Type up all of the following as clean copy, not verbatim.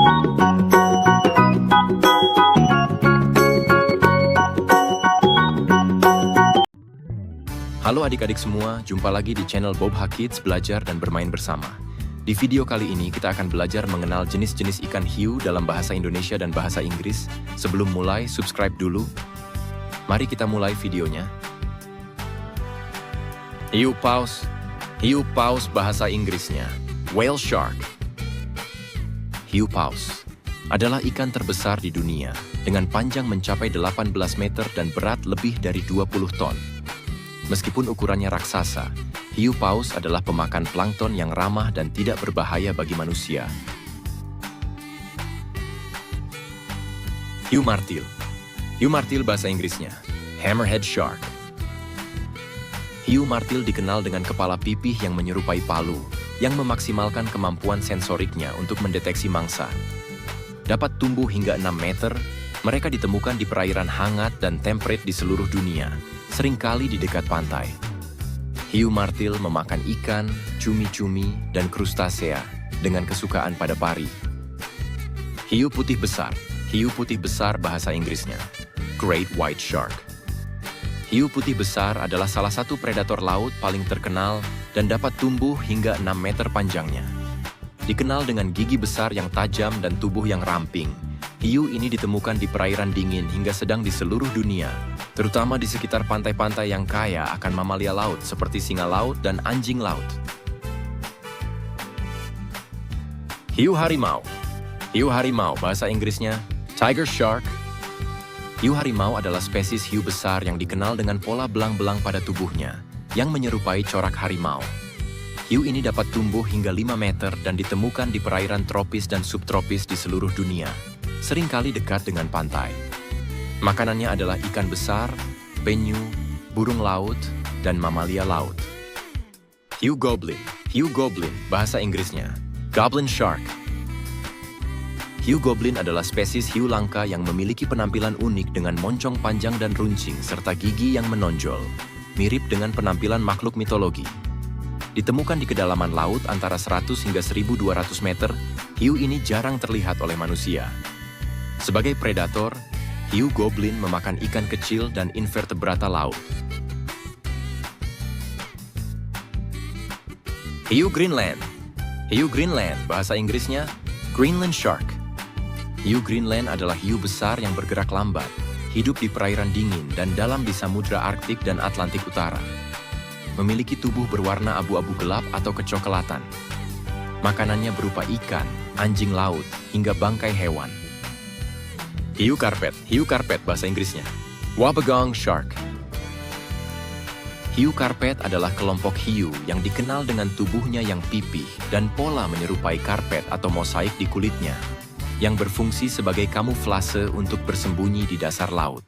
Halo adik-adik semua, jumpa lagi di channel Bobha Kids Belajar dan Bermain Bersama. Di video kali ini kita akan belajar mengenal jenis-jenis ikan hiu dalam bahasa Indonesia dan bahasa Inggris. Sebelum mulai, subscribe dulu. Mari kita mulai videonya. Hiu paus. Hiu paus bahasa Inggrisnya whale shark. Hiu paus adalah ikan terbesar di dunia dengan panjang mencapai 18 meter dan berat lebih dari 20 ton. Meskipun ukurannya raksasa, hiu paus adalah pemakan plankton yang ramah dan tidak berbahaya bagi manusia. Hiu martil. Hiu martil bahasa Inggrisnya hammerhead shark. Hiu martil dikenal dengan kepala pipih yang menyerupai palu, yang memaksimalkan kemampuan sensoriknya untuk mendeteksi mangsa. Dapat tumbuh hingga 6 meter, mereka ditemukan di perairan hangat dan temperate di seluruh dunia, seringkali di dekat pantai. Hiu martil memakan ikan, cumi-cumi, dan krustasea dengan kesukaan pada pari. Hiu putih besar. Hiu putih besar bahasa Inggrisnya great white shark. Hiu putih besar adalah salah satu predator laut paling terkenal dan dapat tumbuh hingga 6 meter panjangnya. Dikenal dengan gigi besar yang tajam dan tubuh yang ramping, hiu ini ditemukan di perairan dingin hingga sedang di seluruh dunia, terutama di sekitar pantai-pantai yang kaya akan mamalia laut seperti singa laut dan anjing laut. Hiu harimau. Hiu harimau bahasa Inggrisnya tiger shark. Hiu harimau adalah spesies hiu besar yang dikenal dengan pola belang-belang pada tubuhnya, yang menyerupai corak harimau. Hiu ini dapat tumbuh hingga 5 meter dan ditemukan di perairan tropis dan subtropis di seluruh dunia, seringkali dekat dengan pantai. Makanannya adalah ikan besar, penyu, burung laut, dan mamalia laut. Hiu goblin. Hiu goblin bahasa Inggrisnya goblin shark. Hiu goblin adalah spesies hiu langka yang memiliki penampilan unik dengan moncong panjang dan runcing serta gigi yang menonjol, mirip dengan penampilan makhluk mitologi. Ditemukan di kedalaman laut antara 100 hingga 1.200 meter, hiu ini jarang terlihat oleh manusia. Sebagai predator, hiu goblin memakan ikan kecil dan invertebrata laut. Hiu Greenland. Hiu Greenland bahasa Inggrisnya Greenland shark. Hiu Greenland adalah hiu besar yang bergerak lambat, hidup di perairan dingin dan dalam di Samudra Arktik dan Atlantik Utara. Memiliki tubuh berwarna abu-abu gelap atau kecoklatan. Makanannya berupa ikan, anjing laut, hingga bangkai hewan. Hiu karpet. Hiu karpet bahasa Inggrisnya Wobbegong shark. Hiu karpet adalah kelompok hiu yang dikenal dengan tubuhnya yang pipih dan pola menyerupai karpet atau mosaik di kulitnya, yang berfungsi sebagai kamuflase untuk bersembunyi di dasar laut.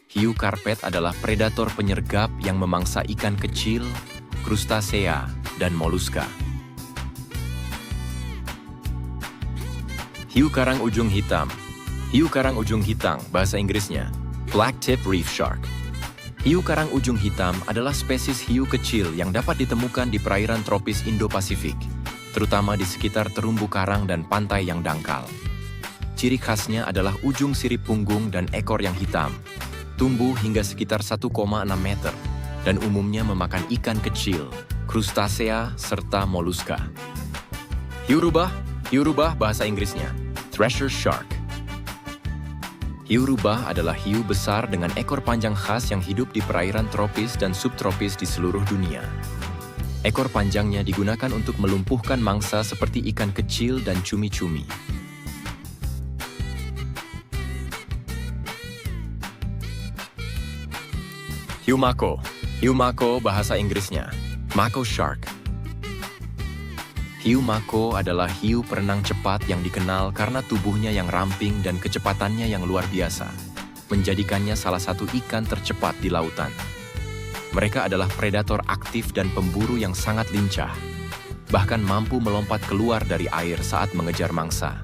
Hiu karpet adalah predator penyergap yang memangsa ikan kecil, krustasea, dan moluska. Hiu karang ujung hitam. Hiu karang ujung hitam, bahasa Inggrisnya black-tip reef shark. Hiu karang ujung hitam adalah spesies hiu kecil yang dapat ditemukan di perairan tropis Indo-Pasifik, terutama di sekitar terumbu karang dan pantai yang dangkal. Ciri khasnya adalah ujung sirip punggung dan ekor yang hitam, tumbuh hingga sekitar 1,6 meter, dan umumnya memakan ikan kecil, krustasea, serta moluska. Hiu rubah. Hiu rubah bahasa Inggrisnya thresher shark. Hiu rubah adalah hiu besar dengan ekor panjang khas yang hidup di perairan tropis dan subtropis di seluruh dunia. Ekor panjangnya digunakan untuk melumpuhkan mangsa seperti ikan kecil dan cumi-cumi. Hiu mako. Hiu mako bahasa Inggrisnya mako shark. Hiu mako adalah hiu perenang cepat yang dikenal karena tubuhnya yang ramping dan kecepatannya yang luar biasa, menjadikannya salah satu ikan tercepat di lautan. Mereka adalah predator aktif dan pemburu yang sangat lincah, bahkan mampu melompat keluar dari air saat mengejar mangsa.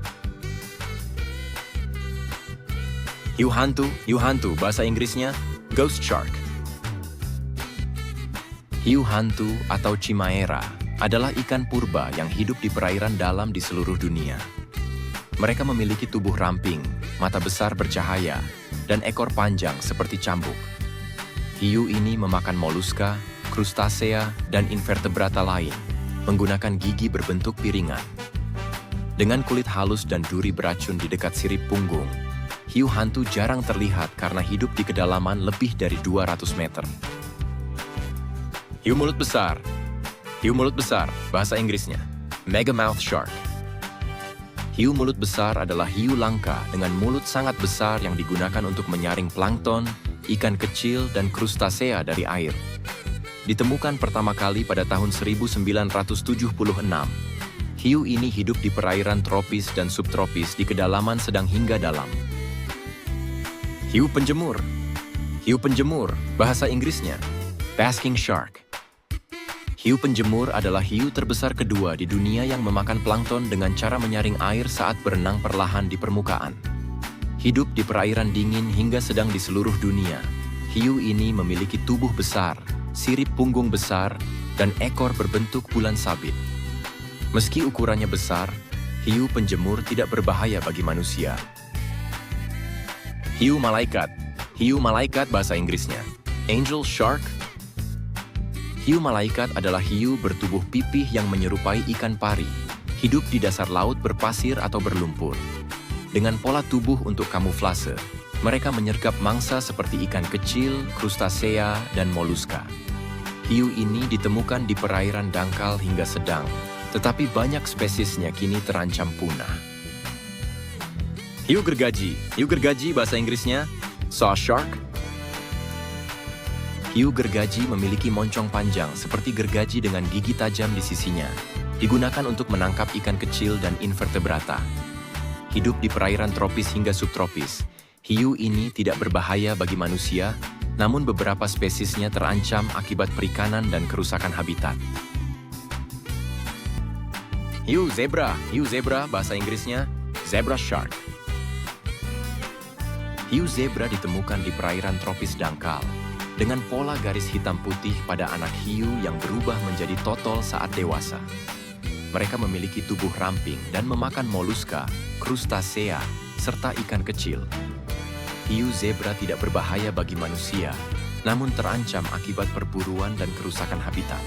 Hiu hantu. Hiu hantu bahasa Inggrisnya ghost shark. Hiu hantu atau Chimaera adalah ikan purba yang hidup di perairan dalam di seluruh dunia. Mereka memiliki tubuh ramping, mata besar bercahaya, dan ekor panjang seperti cambuk. Hiu ini memakan moluska, krustasea, dan invertebrata lain, menggunakan gigi berbentuk piringan. Dengan kulit halus dan duri beracun di dekat sirip punggung, hiu hantu jarang terlihat karena hidup di kedalaman lebih dari 200 meter. Hiu mulut besar. Hiu mulut besar, bahasa Inggrisnya, megamouth shark. Hiu mulut besar adalah hiu langka dengan mulut sangat besar yang digunakan untuk menyaring plankton, ikan kecil, dan krustasea dari air. Ditemukan pertama kali pada tahun 1976, hiu ini hidup di perairan tropis dan subtropis di kedalaman sedang hingga dalam. Hiu penjemur. Hiu penjemur, bahasa Inggrisnya, basking shark. Hiu penjemur adalah hiu terbesar kedua di dunia yang memakan plankton dengan cara menyaring air saat berenang perlahan di permukaan. Hidup di perairan dingin hingga sedang di seluruh dunia, hiu ini memiliki tubuh besar, sirip punggung besar, dan ekor berbentuk bulan sabit. Meski ukurannya besar, hiu penjemur tidak berbahaya bagi manusia. Hiu malaikat. Hiu malaikat bahasa Inggrisnya, angel shark. Hiu malaikat adalah hiu bertubuh pipih yang menyerupai ikan pari, hidup di dasar laut berpasir atau berlumpur. Dengan pola tubuh untuk kamuflase, mereka menyergap mangsa seperti ikan kecil, krustasea, dan moluska. Hiu ini ditemukan di perairan dangkal hingga sedang, tetapi banyak spesiesnya kini terancam punah. Hiu gergaji. Hiu gergaji bahasa Inggrisnya, saw shark. Hiu gergaji memiliki moncong panjang seperti gergaji dengan gigi tajam di sisinya, digunakan untuk menangkap ikan kecil dan invertebrata. Hidup di perairan tropis hingga subtropis, hiu ini tidak berbahaya bagi manusia, namun beberapa spesiesnya terancam akibat perikanan dan kerusakan habitat. Hiu zebra. Hiu zebra bahasa Inggrisnya, zebra shark. Hiu zebra ditemukan di perairan tropis dangkal, dengan pola garis hitam putih pada anak hiu yang berubah menjadi totol saat dewasa. Mereka memiliki tubuh ramping dan memakan moluska, krustasea, serta ikan kecil. Hiu zebra tidak berbahaya bagi manusia, namun terancam akibat perburuan dan kerusakan habitat.